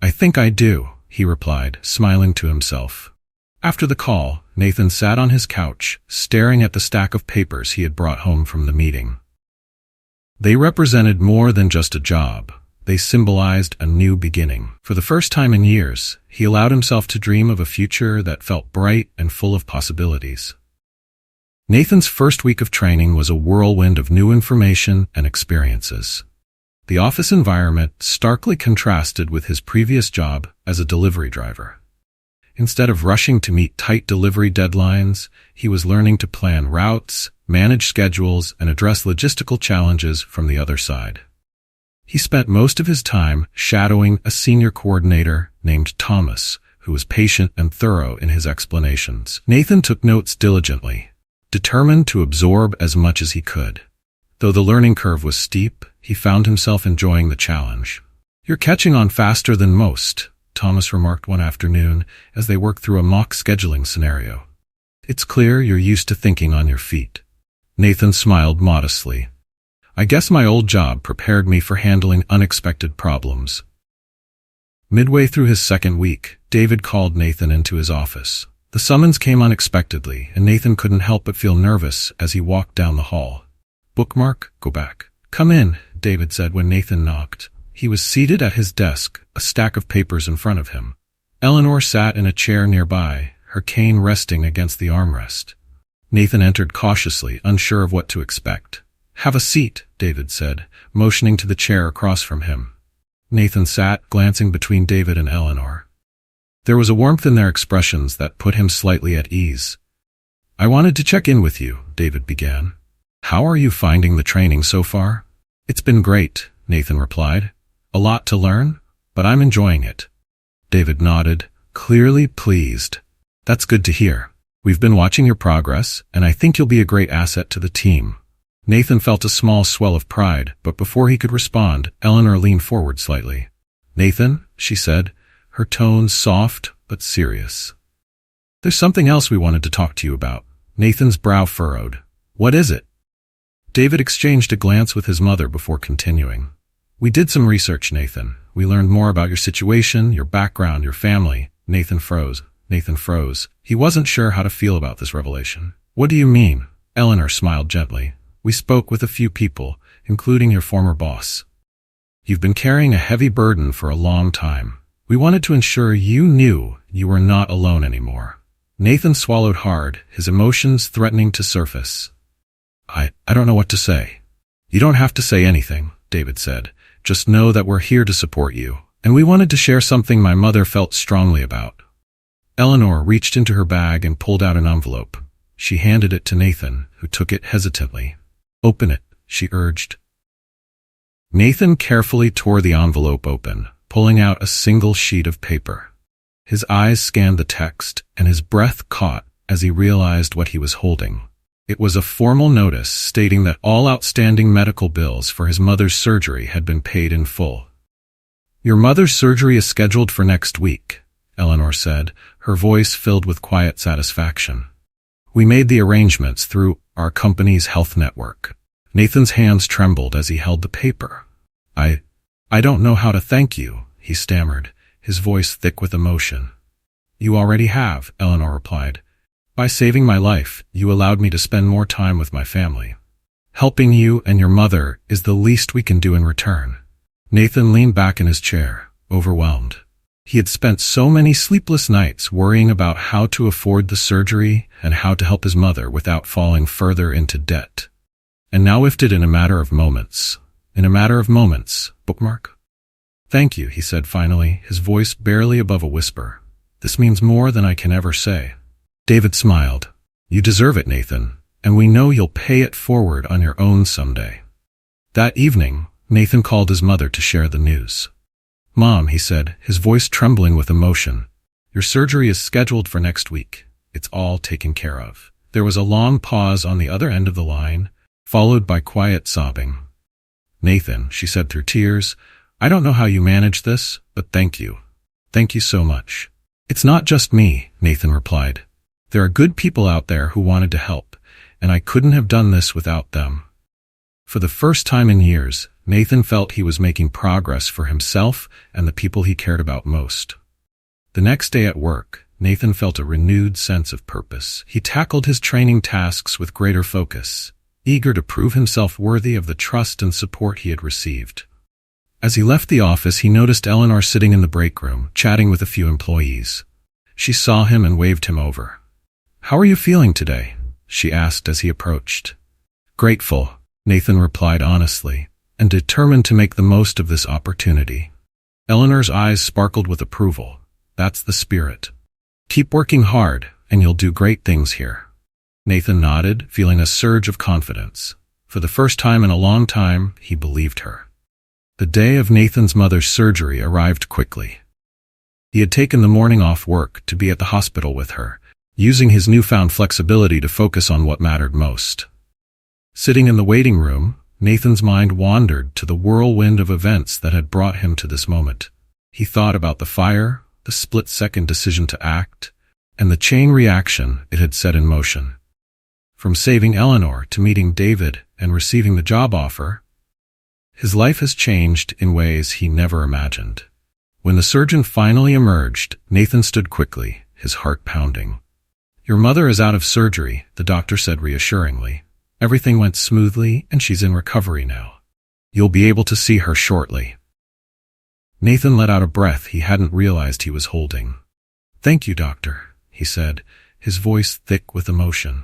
"I think I do," he replied, smiling to himself. After the call, Nathan sat on his couch, staring at the stack of papers he had brought home from the meeting. They represented more than just a job. They symbolized a new beginning. For the first time in years, he allowed himself to dream of a future that felt bright and full of possibilities. Nathan's first week of training was a whirlwind of new information and experiences. The office environment starkly contrasted with his previous job as a delivery driver. Instead of rushing to meet tight delivery deadlines, he was learning to plan routes, manage schedules, and address logistical challenges from the other side. He spent most of his time shadowing a senior coordinator named Thomas, who was patient and thorough in his explanations. Nathan took notes diligently, determined to absorb as much as he could. Though the learning curve was steep, he found himself enjoying the challenge. "You're catching on faster than most," Thomas remarked one afternoon as they worked through a mock scheduling scenario. "It's clear you're used to thinking on your feet." Nathan smiled modestly. "I guess my old job prepared me for handling unexpected problems." Midway through his second week, David called Nathan into his office. The summons came unexpectedly, and Nathan couldn't help but feel nervous as he walked down the hall. "Bookmark, go back." "Come in," David said when Nathan knocked. He was seated at his desk, a stack of papers in front of him. Eleanor sat in a chair nearby, her cane resting against the armrest. Nathan entered cautiously, unsure of what to expect. "Have a seat," David said, motioning to the chair across from him. Nathan sat, glancing between David and Eleanor. There was a warmth in their expressions that put him slightly at ease. "I wanted to check in with you," David began. "How are you finding the training so far?" "It's been great," Nathan replied. "A lot to learn, but I'm enjoying it." David nodded, clearly pleased. "That's good to hear. We've been watching your progress, and I think you'll be a great asset to the team." Nathan felt a small swell of pride, but before he could respond, Eleanor leaned forward slightly. "Nathan," she said, her tone soft but serious. "There's something else we wanted to talk to you about." Nathan's brow furrowed. "What is it?" David exchanged a glance with his mother before continuing. "We did some research, Nathan. We learned more about your situation, your background, your family." Nathan froze. He wasn't sure how to feel about this revelation. "What do you mean?" Eleanor smiled gently. "We spoke with a few people, including your former boss. You've been carrying a heavy burden for a long time. We wanted to ensure you knew you were not alone anymore." Nathan swallowed hard, his emotions threatening to surface. I don't know what to say." "You don't have to say anything," David said. "Just know that we're here to support you. And we wanted to share something my mother felt strongly about." Eleanor reached into her bag and pulled out an envelope. She handed it to Nathan, who took it hesitantly. "Open it," she urged. Nathan carefully tore the envelope open, pulling out a single sheet of paper. His eyes scanned the text, and his breath caught as he realized what he was holding. It was a formal notice stating that all outstanding medical bills for his mother's surgery had been paid in full. "Your mother's surgery is scheduled for next week," Eleanor said, her voice filled with quiet satisfaction. "We made the arrangements through our company's health network." Nathan's hands trembled as he held the paper. I don't know how to thank you," he stammered, his voice thick with emotion. "You already have," Eleanor replied. "By saving my life, you allowed me to spend more time with my family. Helping you and your mother is the least we can do in return." Nathan leaned back in his chair, overwhelmed. He had spent so many sleepless nights worrying about how to afford the surgery and how to help his mother without falling further into debt. And now if it in a matter of moments. Bookmark? "Thank you," he said finally, his voice barely above a whisper. "This means more than I can ever say." David smiled. "You deserve it, Nathan, and we know you'll pay it forward on your own someday." That evening, Nathan called his mother to share the news. "Mom," he said, his voice trembling with emotion, "your surgery is scheduled for next week. It's all taken care of." There was a long pause on the other end of the line, followed by quiet sobbing. "Nathan," she said through tears, "I don't know how you manage this, but thank you. Thank you so much." "It's not just me," Nathan replied. "There are good people out there who wanted to help, and I couldn't have done this without them." For the first time in years, Nathan felt he was making progress for himself and the people he cared about most. The next day at work, Nathan felt a renewed sense of purpose. He tackled his training tasks with greater focus, eager to prove himself worthy of the trust and support he had received. As he left the office, he noticed Eleanor sitting in the break room, chatting with a few employees. She saw him and waved him over. "How are you feeling today?" she asked as he approached. "Grateful," Nathan replied honestly, and determined to make the most of this opportunity. Eleanor's eyes sparkled with approval. "That's the spirit. Keep working hard, and you'll do great things here." Nathan nodded, feeling a surge of confidence. For the first time in a long time, he believed her. The day of Nathan's mother's surgery arrived quickly. He had taken the morning off work to be at the hospital with her, using his newfound flexibility to focus on what mattered most. Sitting in the waiting room, Nathan's mind wandered to the whirlwind of events that had brought him to this moment. He thought about the fire, the split-second decision to act, and the chain reaction it had set in motion. From saving Eleanor to meeting David and receiving the job offer, his life has changed in ways he never imagined. When the surgeon finally emerged, Nathan stood quickly, his heart pounding. "Your mother is out of surgery," the doctor said reassuringly. "Everything went smoothly and she's in recovery now. You'll be able to see her shortly." Nathan let out a breath he hadn't realized he was holding. "Thank you, doctor," he said, his voice thick with emotion.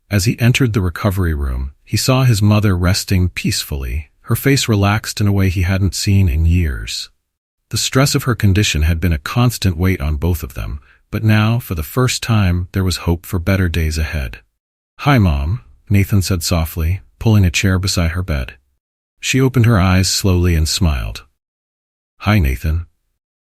As he entered the recovery room, he saw his mother resting peacefully, her face relaxed in a way he hadn't seen in years. The stress of her condition had been a constant weight on both of them, but now, for the first time, there was hope for better days ahead. "Hi, Mom," Nathan said softly, pulling a chair beside her bed. She opened her eyes slowly and smiled. "Hi, Nathan.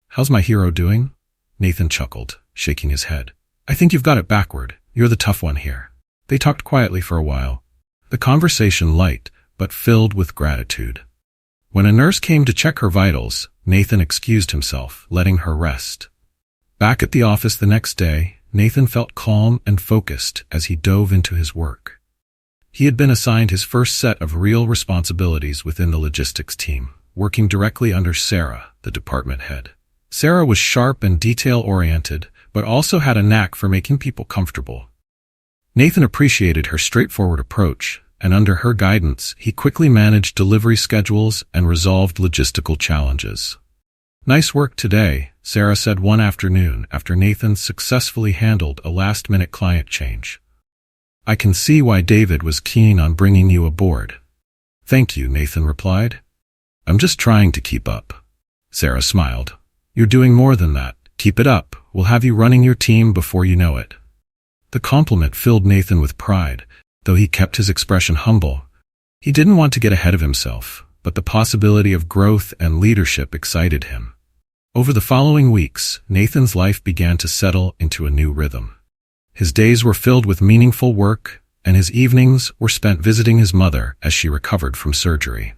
How's my hero doing?" Nathan chuckled, shaking his head. "I think you've got it backward. You're the tough one here." They talked quietly for a while, the conversation light but filled with gratitude. When a nurse came to check her vitals, Nathan excused himself, letting her rest. Back at the office the next day, Nathan felt calm and focused as he dove into his work. He had been assigned his first set of real responsibilities within the logistics team, working directly under Sarah, the department head. Sarah was sharp and detail-oriented, but also had a knack for making people comfortable. Nathan appreciated her straightforward approach, and under her guidance, he quickly managed delivery schedules and resolved logistical challenges. "Nice work today," Sarah said one afternoon after Nathan successfully handled a last-minute client change. "I can see why David was keen on bringing you aboard." "Thank you," Nathan replied. "I'm just trying to keep up." Sarah smiled. "You're doing more than that. Keep it up. We'll have you running your team before you know it." The compliment filled Nathan with pride, though he kept his expression humble. He didn't want to get ahead of himself, but the possibility of growth and leadership excited him. Over the following weeks, Nathan's life began to settle into a new rhythm. His days were filled with meaningful work, and his evenings were spent visiting his mother as she recovered from surgery.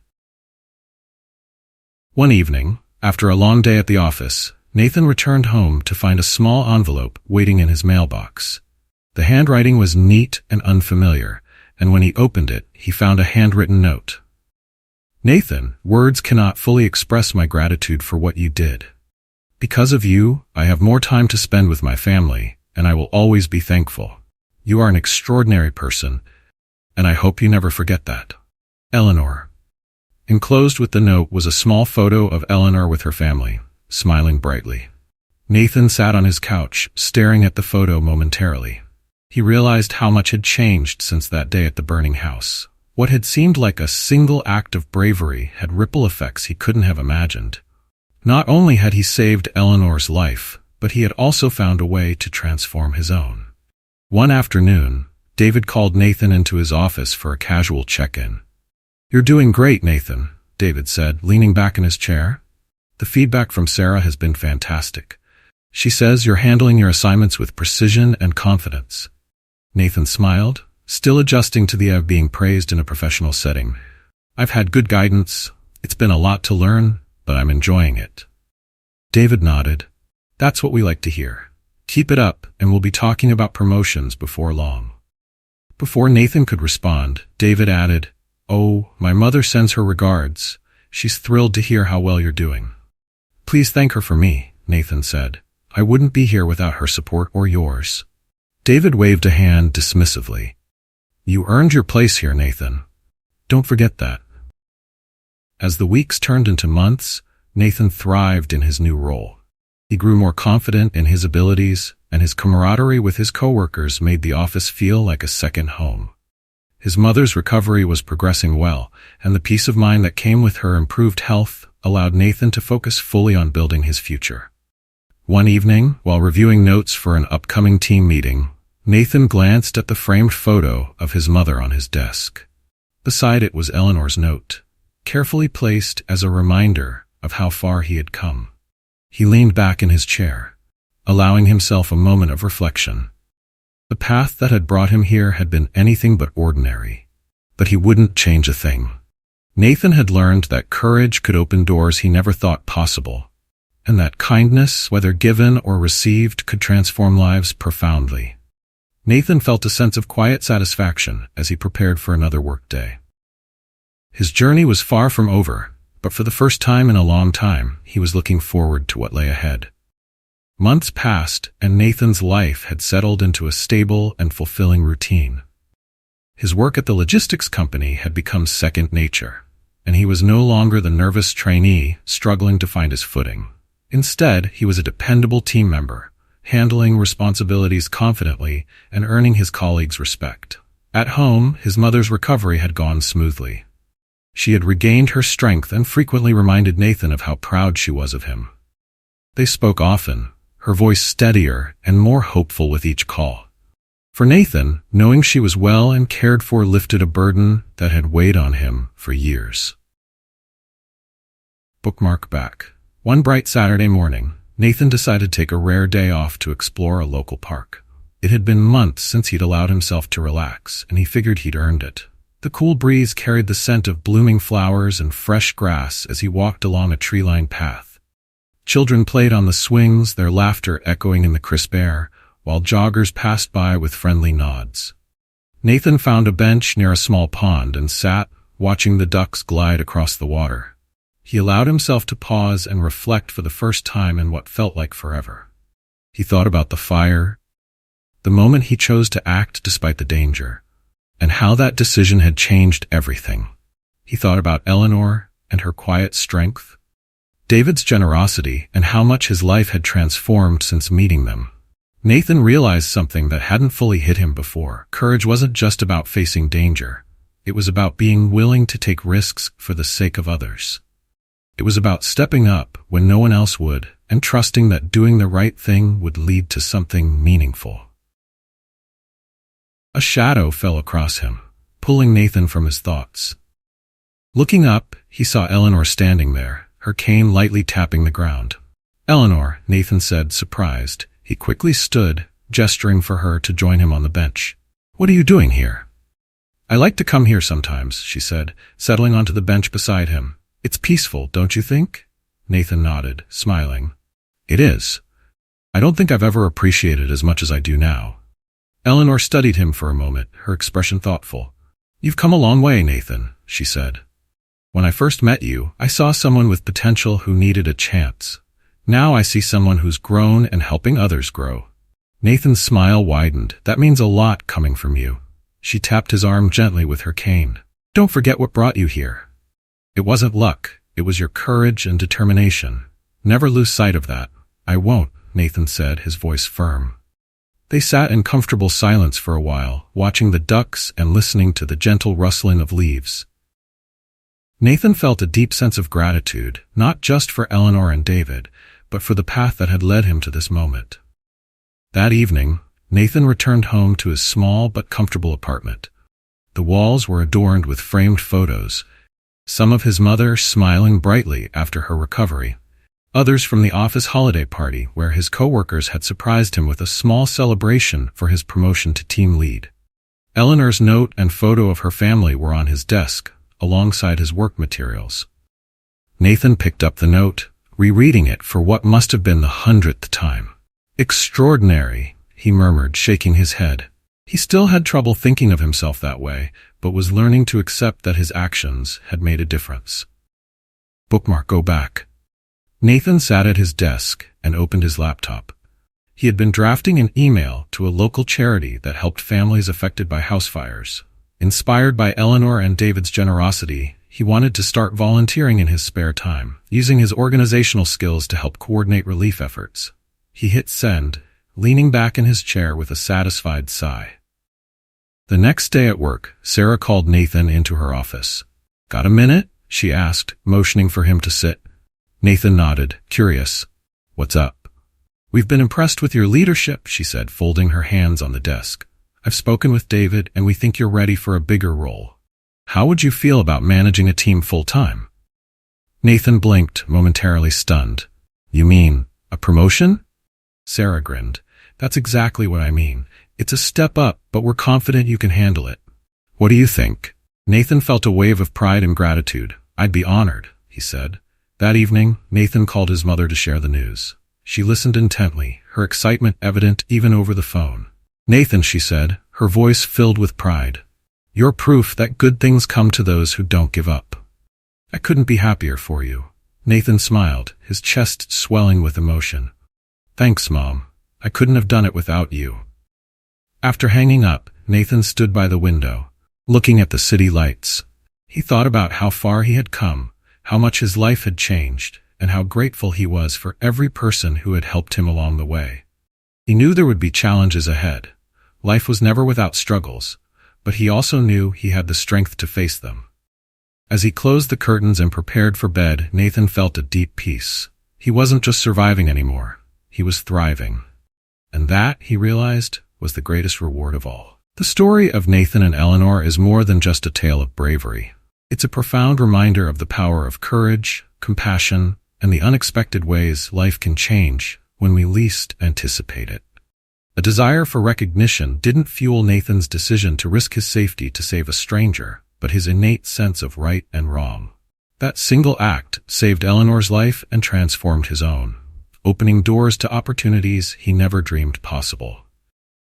One evening, after a long day at the office, Nathan returned home to find a small envelope waiting in his mailbox. The handwriting was neat and unfamiliar, and when he opened it, he found a handwritten note. "Nathan, words cannot fully express my gratitude for what you did. Because of you, I have more time to spend with my family, and I will always be thankful. You are an extraordinary person, and I hope you never forget that. Eleanor." Enclosed with the note was a small photo of Eleanor with her family, smiling brightly. Nathan sat on his couch, staring at the photo momentarily. He realized how much had changed since that day at the burning house. What had seemed like a single act of bravery had ripple effects he couldn't have imagined. Not only had he saved Eleanor's life, but he had also found a way to transform his own. One afternoon, David called Nathan into his office for a casual check-in. "You're doing great, Nathan," David said, leaning back in his chair. "The feedback from Sarah has been fantastic. She says you're handling your assignments with precision and confidence." Nathan smiled, still adjusting to the idea of being praised in a professional setting. "I've had good guidance. It's been a lot to learn, but I'm enjoying it." David nodded. "That's what we like to hear. Keep it up, and we'll be talking about promotions before long." Before Nathan could respond, David added, "Oh, my mother sends her regards. She's thrilled to hear how well you're doing." "Please thank her for me," Nathan said. "I wouldn't be here without her support or yours." David waved a hand dismissively. "You earned your place here, Nathan. Don't forget that." As the weeks turned into months, Nathan thrived in his new role. He grew more confident in his abilities, and his camaraderie with his coworkers made the office feel like a second home. His mother's recovery was progressing well, and the peace of mind that came with her improved health allowed Nathan to focus fully on building his future. One evening, while reviewing notes for an upcoming team meeting, Nathan glanced at the framed photo of his mother on his desk. Beside it was Eleanor's note, carefully placed as a reminder of how far he had come. He leaned back in his chair, allowing himself a moment of reflection. The path that had brought him here had been anything but ordinary, but he wouldn't change a thing. Nathan had learned that courage could open doors he never thought possible, and that kindness, whether given or received, could transform lives profoundly. Nathan felt a sense of quiet satisfaction as he prepared for another workday. His journey was far from over, but for the first time in a long time, he was looking forward to what lay ahead. Months passed, and Nathan's life had settled into a stable and fulfilling routine. His work at the logistics company had become second nature, and he was no longer the nervous trainee struggling to find his footing. Instead, he was a dependable team member, handling responsibilities confidently and earning his colleagues' respect. At home, his mother's recovery had gone smoothly. She had regained her strength and frequently reminded Nathan of how proud she was of him. They spoke often, her voice steadier and more hopeful with each call. For Nathan, knowing she was well and cared for lifted a burden that had weighed on him for years. Bookmark back. One bright Saturday morning, Nathan decided to take a rare day off to explore a local park. It had been months since he'd allowed himself to relax, and he figured he'd earned it. The cool breeze carried the scent of blooming flowers and fresh grass as he walked along a tree-lined path. Children played on the swings, their laughter echoing in the crisp air, while joggers passed by with friendly nods. Nathan found a bench near a small pond and sat, watching the ducks glide across the water. He allowed himself to pause and reflect for the first time in what felt like forever. He thought about the fire, the moment he chose to act despite the danger, and how that decision had changed everything. He thought about Eleanor and her quiet strength, David's generosity, and how much his life had transformed since meeting them. Nathan realized something that hadn't fully hit him before. Courage wasn't just about facing danger. It was about being willing to take risks for the sake of others. It was about stepping up when no one else would, and trusting that doing the right thing would lead to something meaningful. A shadow fell across him, pulling Nathan from his thoughts. Looking up, he saw Eleanor standing there, her cane lightly tapping the ground. "Eleanor," Nathan said, surprised. He quickly stood, gesturing for her to join him on the bench. "What are you doing here?" I like to come here sometimes, she said, settling onto the bench beside him. It's peaceful, don't you think? Nathan nodded, smiling. It is. I don't think I've ever appreciated it as much as I do now. Eleanor studied him for a moment, her expression thoughtful. You've come a long way, Nathan, she said. When I first met you, I saw someone with potential who needed a chance. Now I see someone who's grown and helping others grow. Nathan's smile widened. That means a lot coming from you. She tapped his arm gently with her cane. Don't forget what brought you here. It wasn't luck. It was your courage and determination. Never lose sight of that. I won't, Nathan said, his voice firm. They sat in comfortable silence for a while, watching the ducks and listening to the gentle rustling of leaves. Nathan felt a deep sense of gratitude, not just for Eleanor and David, but for the path that had led him to this moment. That evening, Nathan returned home to his small but comfortable apartment. The walls were adorned with framed photos, some of his mother smiling brightly after her recovery, others from the office holiday party where his coworkers had surprised him with a small celebration for his promotion to team lead. Eleanor's note and photo of her family were on his desk, alongside his work materials. Nathan picked up the note, rereading it for what must have been the 100th time. Extraordinary, he murmured, shaking his head. He still had trouble thinking of himself that way, but was learning to accept that his actions had made a difference. Bookmark, go back. Nathan sat at his desk and opened his laptop. He had been drafting an email to a local charity that helped families affected by house fires. Inspired by Eleanor and David's generosity, he wanted to start volunteering in his spare time, using his organizational skills to help coordinate relief efforts. He hit send, leaning back in his chair with a satisfied sigh. The next day at work, Sarah called Nathan into her office. Got a minute? She asked, motioning for him to sit. Nathan nodded, curious. What's up? We've been impressed with your leadership, she said, folding her hands on the desk. I've spoken with David, and we think you're ready for a bigger role. How would you feel about managing a team full-time? Nathan blinked, momentarily stunned. You mean a promotion? Sarah grinned. That's exactly what I mean. It's a step up, but we're confident you can handle it. What do you think? Nathan felt a wave of pride and gratitude. I'd be honored, he said. That evening, Nathan called his mother to share the news. She listened intently, her excitement evident even over the phone. Nathan, she said, her voice filled with pride. You're proof that good things come to those who don't give up. I couldn't be happier for you. Nathan smiled, his chest swelling with emotion. Thanks, Mom. I couldn't have done it without you. After hanging up, Nathan stood by the window, looking at the city lights. He thought about how far he had come, how much his life had changed, and how grateful he was for every person who had helped him along the way. He knew there would be challenges ahead. Life was never without struggles, but he also knew he had the strength to face them. As he closed the curtains and prepared for bed, Nathan felt a deep peace. He wasn't just surviving anymore. He was thriving. And that, he realized, was the greatest reward of all. The story of Nathan and Eleanor is more than just a tale of bravery. It's a profound reminder of the power of courage, compassion, and the unexpected ways life can change when we least anticipate it. A desire for recognition didn't fuel Nathan's decision to risk his safety to save a stranger, but his innate sense of right and wrong. That single act saved Eleanor's life and transformed his own, opening doors to opportunities he never dreamed possible.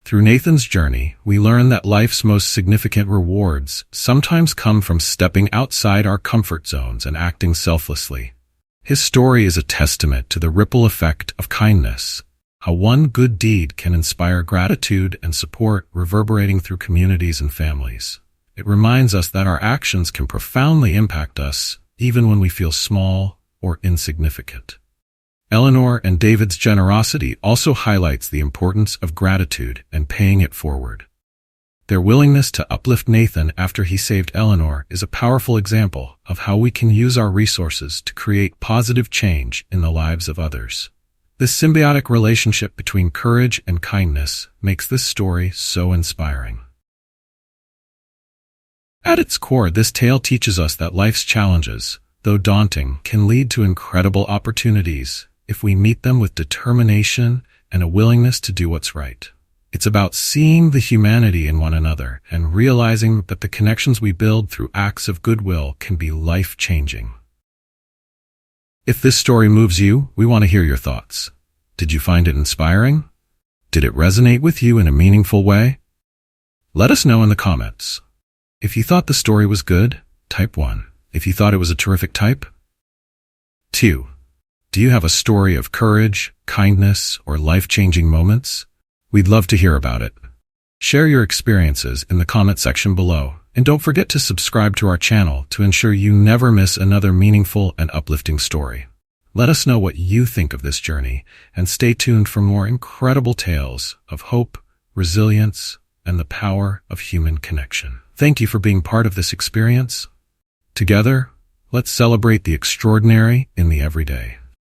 Through Nathan's journey, we learn that life's most significant rewards sometimes come from stepping outside our comfort zones and acting selflessly. His story is a testament to the ripple effect of kindness, how one good deed can inspire gratitude and support reverberating through communities and families. It reminds us that our actions can profoundly impact us, even when we feel small or insignificant. Eleanor and David's generosity also highlights the importance of gratitude and paying it forward. Their willingness to uplift Nathan after he saved Eleanor is a powerful example of how we can use our resources to create positive change in the lives of others. This symbiotic relationship between courage and kindness makes this story so inspiring. At its core, this tale teaches us that life's challenges, though daunting, can lead to incredible opportunities if we meet them with determination and a willingness to do what's right. It's about seeing the humanity in one another and realizing that the connections we build through acts of goodwill can be life-changing. If this story moves you, we want to hear your thoughts. Did you find it inspiring? Did it resonate with you in a meaningful way? Let us know in the comments. If you thought the story was good, type 1. If you thought it was a terrific, type 2. Do you have a story of courage, kindness, or life-changing moments? We'd love to hear about it. Share your experiences in the comment section below, and don't forget to subscribe to our channel to ensure you never miss another meaningful and uplifting story. Let us know what you think of this journey, and stay tuned for more incredible tales of hope, resilience, and the power of human connection. Thank you for being part of this experience. Together, let's celebrate the extraordinary in the everyday.